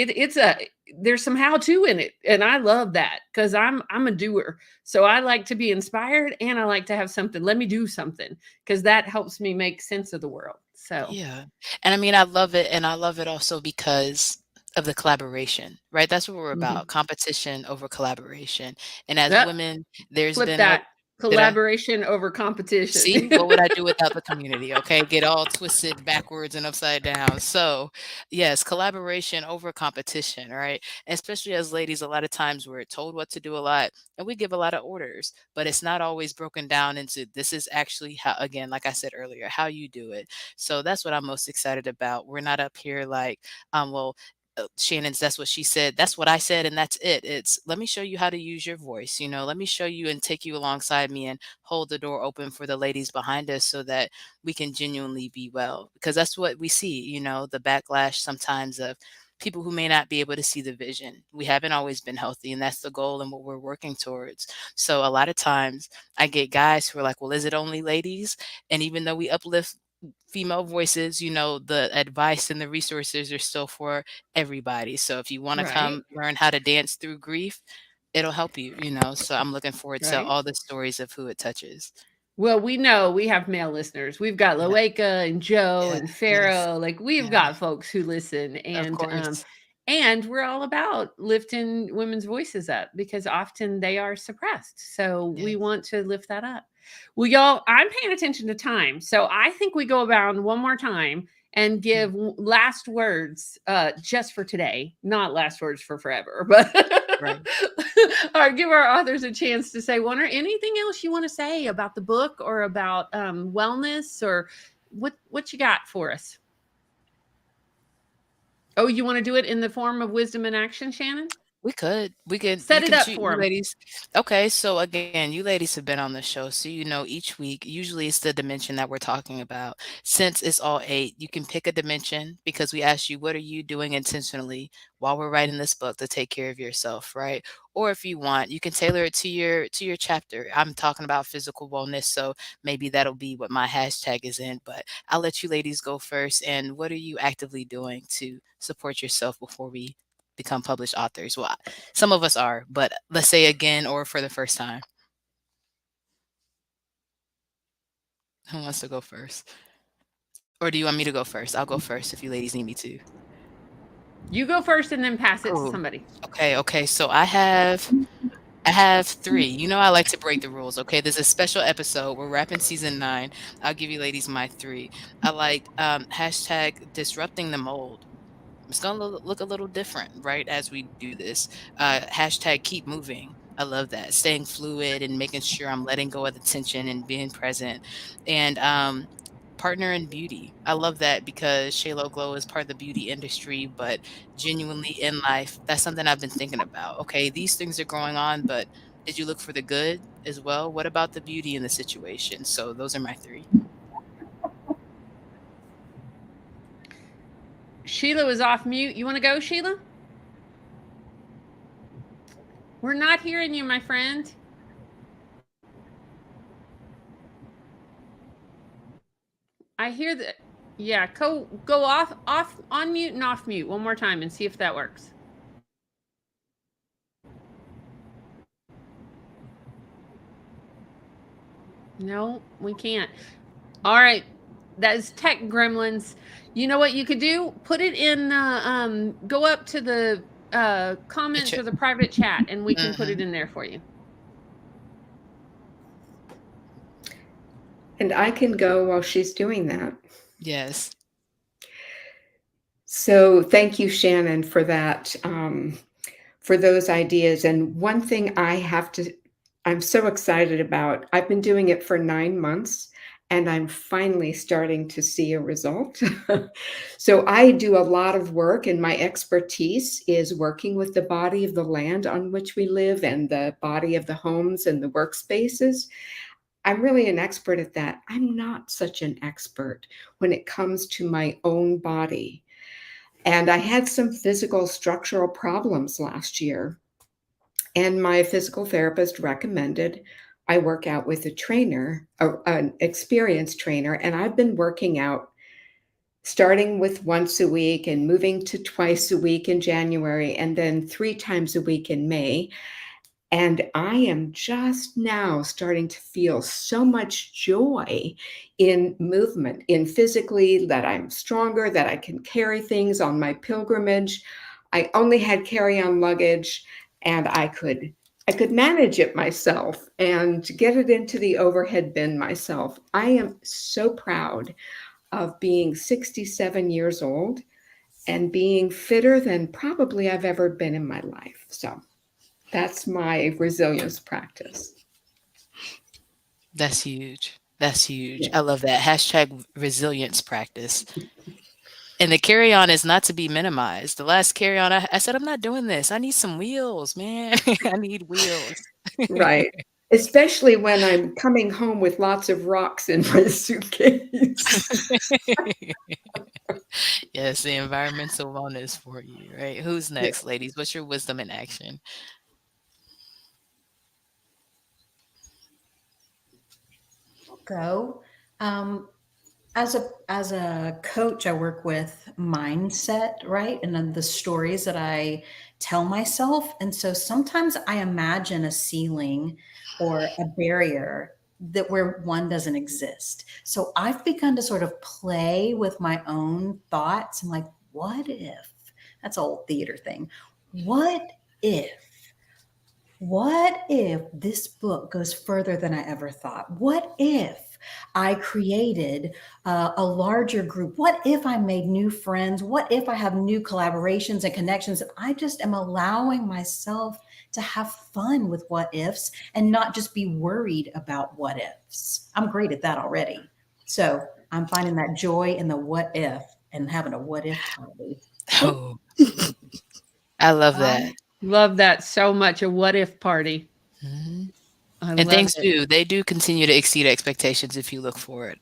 there's some how-to in it. And I love that, because I'm a doer. So I like to be inspired, and I like to have something. Let me do something, because that helps me make sense of the world. So Yeah. And I mean, I love it. And I love it also because of the collaboration, right? That's what we're about. Competition over collaboration. And as Yep. women, there's Flip been that. did I? Collaboration over competition. See, what would I do without the community? Okay, get all twisted backwards and upside down. So, yes, collaboration over competition, right? Especially as ladies, a lot of times we're told what to do a lot, and we give a lot of orders, but it's not always broken down into this is actually how, again, like I said earlier, how you do it. So that's what I'm most excited about. We're not up here like, well, Shannon's, that's what she said, that's what I said, and that's it. It's let me show you how to use your voice, let me show you and take you alongside me and hold the door open for the ladies behind us so that we can genuinely be well, because that's what we see, the backlash sometimes of people who may not be able to see the vision. We haven't always been healthy, and that's the goal and what we're working towards. So a lot of times I get guys who are like, well, is it only ladies? And even though we uplift female voices, the advice and the resources are still for everybody. So if you want to come learn how to dance through grief, it'll help you, So I'm looking forward to all the stories of who it touches. Well, we know we have male listeners. We've got Loeka and Joe and Pharaoh. Like, we've got folks who listen, and we're all about lifting women's voices up, because often they are suppressed. So we want to lift that up. Well, y'all, I'm paying attention to time. So I think we go around one more time and give last words just for today, not last words for forever, but or give our authors a chance to say one or anything else you want to say about the book or about wellness, or what you got for us. Oh, you want to do it in the form of wisdom and action, Shannon? We could set it up for them. Ladies. Okay, so again, you ladies have been on the show, so each week, usually it's the dimension that we're talking about. Since it's all 8, you can pick a dimension, because we ask you, what are you doing intentionally while we're writing this book to take care of yourself, right? Or if you want, you can tailor it to your chapter. I'm talking about physical wellness, so maybe that'll be what my hashtag is in, but I'll let you ladies go first. And what are you actively doing to support yourself before we become published authors? Well, some of us are, but let's say again, or for the first time. Who wants to go first? Or do you want me to go first? I'll go first if you ladies need me to. You go first and then pass it to somebody. Okay. So I have 3. I like to break the rules. Okay, there's a special episode. We're wrapping season 9. I'll give you ladies my 3. I like hashtag disrupting the mold. It's going to look a little different, right, as we do this. Hashtag keep moving. I love that. Staying fluid and making sure I'm letting go of the tension and being present. And partner in beauty. I love that, because Shaylo Glow is part of the beauty industry, but genuinely in life, that's something I've been thinking about. Okay, these things are going on, but did you look for the good as well? What about the beauty in the situation? So those are my 3. Sheila is off mute. You want to go, Sheila? We're not hearing you, my friend. I hear that. Yeah, go off, on mute and off mute one more time and see if that works. No, we can't. All right. That is tech gremlins. You know what you could do? Put it in, go up to the comments or the private chat, and we can put it in there for you. And I can go while she's doing that. Yes. So thank you, Shannon, for that, for those ideas. And one thing I'm so excited about, I've been doing it for 9 months, and I'm finally starting to see a result. So I do a lot of work, and my expertise is working with the body of the land on which we live and the body of the homes and the workspaces. I'm really an expert at that. I'm not such an expert when it comes to my own body. And I had some physical structural problems last year. And my physical therapist recommended I work out with a trainer, an experienced trainer. And I've been working out starting with once a week and moving to twice a week in January and then 3 times a week in May. And I am just now starting to feel so much joy in movement, in physically, that I'm stronger, that I can carry things on my pilgrimage. I only had carry-on luggage, and I could manage it myself and get it into the overhead bin myself. I am so proud of being 67 years old and being fitter than probably I've ever been in my life. So that's my resilience practice. That's huge. That's huge. Yeah. I love that. Hashtag resilience practice. And the carry-on is not to be minimized. The last carry-on, I said, I'm not doing this. I need some wheels, man. I need wheels. Right. Especially when I'm coming home with lots of rocks in my suitcase. Yes, the environmental wellness for you, right? Who's Yeah. next, ladies? What's your wisdom in action? Go. As a coach, I work with mindset, right? And then the stories that I tell myself. And so sometimes I imagine a ceiling or a barrier that where one doesn't exist. So I've begun to sort of play with my own thoughts. I'm like, what if? That's an old theater thing. What if? What if this book goes further than I ever thought? What if I created a larger group? What if I made new friends? What if I have new collaborations and connections? I just am allowing myself to have fun with what ifs and not just be worried about what ifs. I'm great at that already. So I'm finding that joy in the what if and having a what if party. Oh, I love that. Love that so much. A what if party. Mhm. I And love things it. they do continue to exceed expectations if you look for it.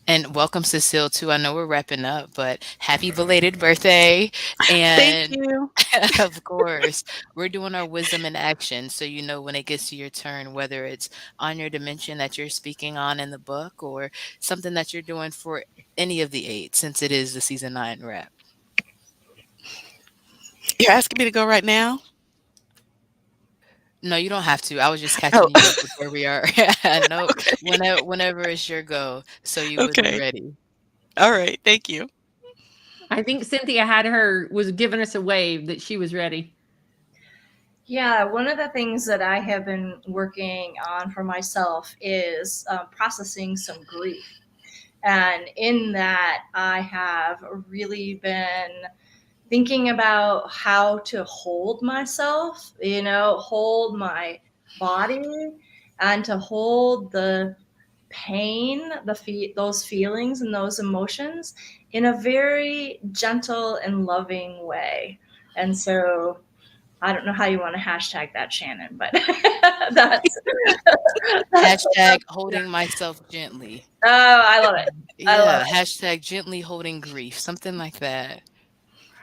And welcome, Cecile, too. I know we're wrapping up, but happy belated birthday. Thank And you. of course, we're doing our wisdom in action. So, you know, when it gets to your turn, whether it's on your dimension that you're speaking on in the book or something that you're doing for any of the 8, since it is the season 9 wrap. You're asking me to go right now? No, you don't have to. I was just Oh, catching you up with where we are. Nope. okay. Whenever it's your go, so you would be Okay. ready. All right. Thank you. I think Cynthia was giving us a wave that she was ready. Yeah, one of the things that I have been working on for myself is processing some grief. And in that, I have really been thinking about how to hold myself, hold my body and to hold the pain, those feelings and those emotions in a very gentle and loving way. And so I don't know how you want to hashtag that, Shannon, but that's, that's Hashtag holding myself gently. oh, I love it. I love Yeah, it. hashtag gently holding grief, something like that.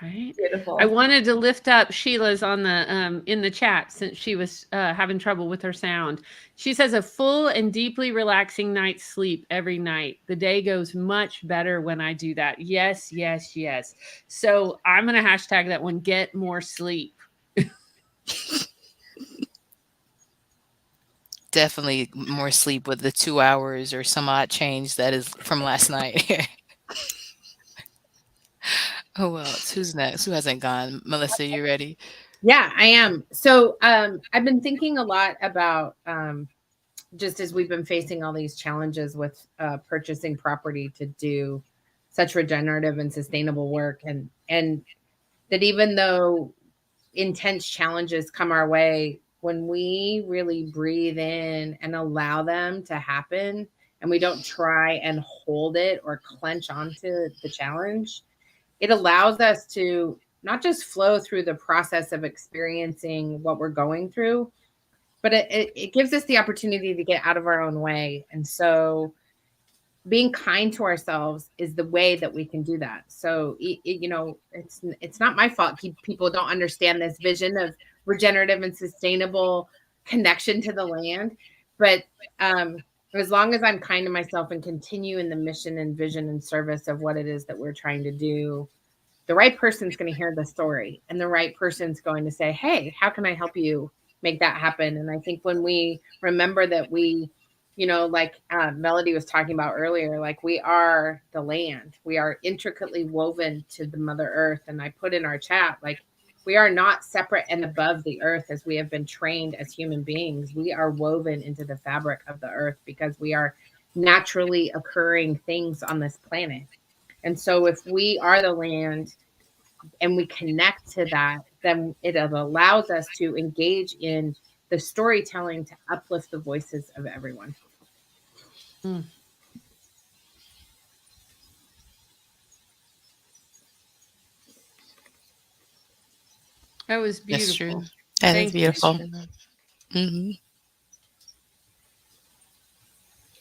Right. Beautiful. I wanted to lift up Sheila's on the in the chat since she was having trouble with her sound. She says a full and deeply relaxing night's sleep every night. The day goes much better when I do that. Yes, yes, yes. So I'm gonna hashtag that one. Get more sleep. Definitely more sleep with the 2 hours or some odd change that is from last night. Who else? Who's next? Who hasn't gone? Melissa, you ready? Yeah, I am. So I've been thinking a lot about just as we've been facing all these challenges with purchasing property to do such regenerative and sustainable work, and that even though intense challenges come our way, when we really breathe in and allow them to happen, and we don't try and hold it or clench onto the challenge, it allows us to not just flow through the process of experiencing what we're going through, but it gives us the opportunity to get out of our own way. And so being kind to ourselves is the way that we can do that. So, it's not my fault people don't understand this vision of regenerative and sustainable connection to the land. But as long as I'm kind to myself and continue in the mission and vision and service of what it is that we're trying to do, the right person's going to hear the story, and the right person's going to say, hey, how can I help you make that happen? And I think when we remember that we, like Melody was talking about earlier, like we are the land, we are intricately woven to the Mother Earth. And I put in our chat, like, we are not separate and above the earth as we have been trained as human beings. We are woven into the fabric of the earth because we are naturally occurring things on this planet. And so if we are the land and we connect to that, then it allows us to engage in the storytelling to uplift the voices of everyone. Mm. That was That's beautiful. true. That is Thank you. beautiful. hmm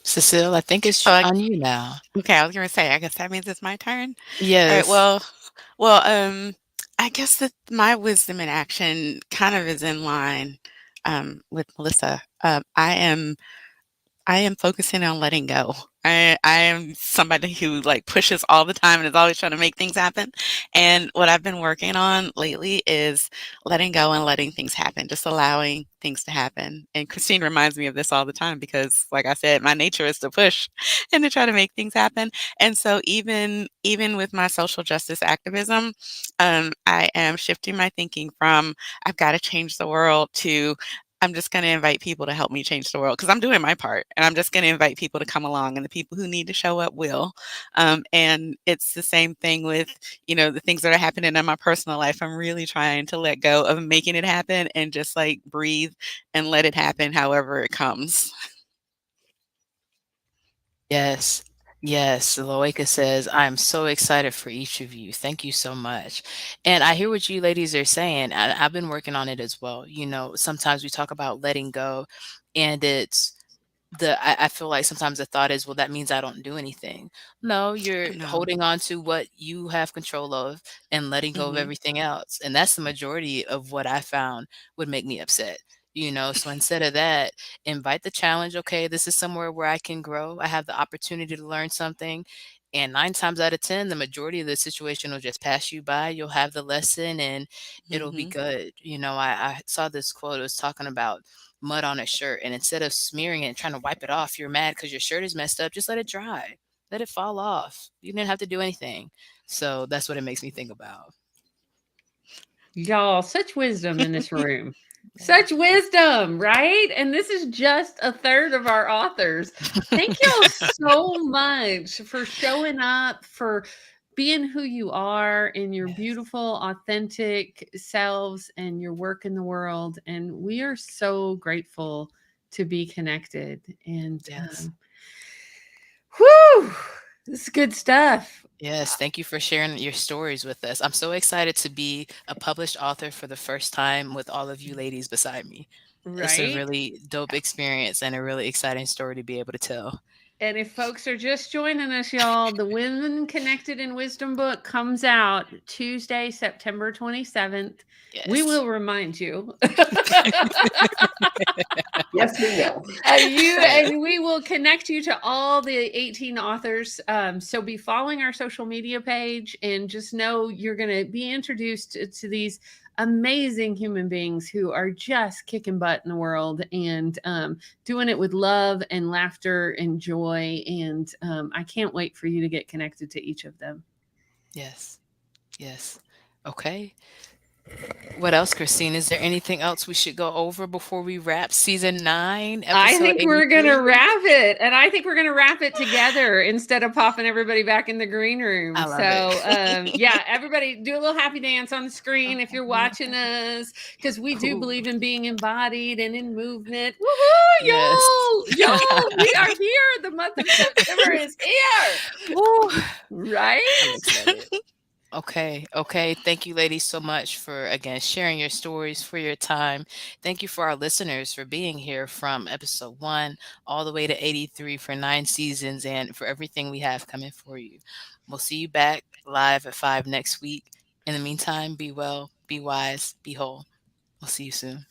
Cecile, I think it's Oh, on you now. okay. I was going to say, I guess that means it's my turn. All right. Yes. Well, I guess that my wisdom in action kind of is in line with Melissa. I am focusing on letting go. I am somebody who like pushes all the time and is always trying to make things happen. And what I've been working on lately is letting go and letting things happen, just allowing things to happen. And Christine reminds me of this all the time because, like I said, my nature is to push and to try to make things happen. And so even with my social justice activism, I am shifting my thinking from I've got to change the world to I'm just going to invite people to help me change the world because I'm doing my part, and I'm just going to invite people to come along, and the people who need to show up will. And it's the same thing with, the things that are happening in my personal life. I'm really trying to let go of making it happen and just like breathe and let it happen however it comes. Yes. Yes. Loika says, I'm so excited for each of you. Thank you so much. And I hear what you ladies are saying. I've been working on it as well. Sometimes we talk about letting go, and I feel like sometimes the thought is, well, that means I don't do anything. No, you're No. holding on to what you have control of and letting go of hmm everything else. And that's the majority of what I found would make me upset. So instead of that, invite the challenge. Okay, this is somewhere where I can grow. I have the opportunity to learn something. And 9 times out of 10, the majority of the situation will just pass you by. You'll have the lesson and it'll be hmm good. I saw this quote. It was talking about mud on a shirt, and instead of smearing it and trying to wipe it off, you're mad because your shirt is messed up, just let it dry, let it fall off. You didn't have to do anything. So that's what it makes me think about. Y'all, such wisdom in this room. Such wisdom, right? And this is just a third of our authors. Thank y'all so much for showing up, for being who you are in your Yes. beautiful, authentic selves and your work in the world. And we are so grateful to be connected. And Yes. whew, this is good stuff. Yes, thank you for sharing your stories with us. I'm so excited to be a published author for the first time with all of you ladies beside me. It's a Right? really dope experience and a really exciting story to be able to tell. And if folks are just joining us, y'all, the Women Connected in Wisdom book comes out Tuesday, September 27th. We Yes. will remind you. Yes, we will. And we will connect you to all the 18 authors. So be following our social media page and just know you're going to be introduced to these amazing human beings who are just kicking butt in the world and doing it with love and laughter and joy. And I can't wait for you to get connected to each of them. Yes. Yes. Okay. What else, Christine? Is there anything else we should go over before we wrap season 9, I episode think we're going to 83? wrap it. And I think we're going to wrap it together instead of popping everybody back in the green room. I love So, it. yeah, everybody do a little happy dance on the screen if you're watching us, because we do Ooh. believe in being embodied and in movement. Woohoo, Yes. y'all, we are here. The month of September is here. Ooh. Right? I'm excited. Okay. Thank you, ladies, so much for, again, sharing your stories, for your time. Thank you for our listeners for being here from episode 1 all the way to 83 for 9 seasons and for everything we have coming for you. We'll see you back live at 5 next week. In the meantime, be well, be wise, be whole. We'll see you soon.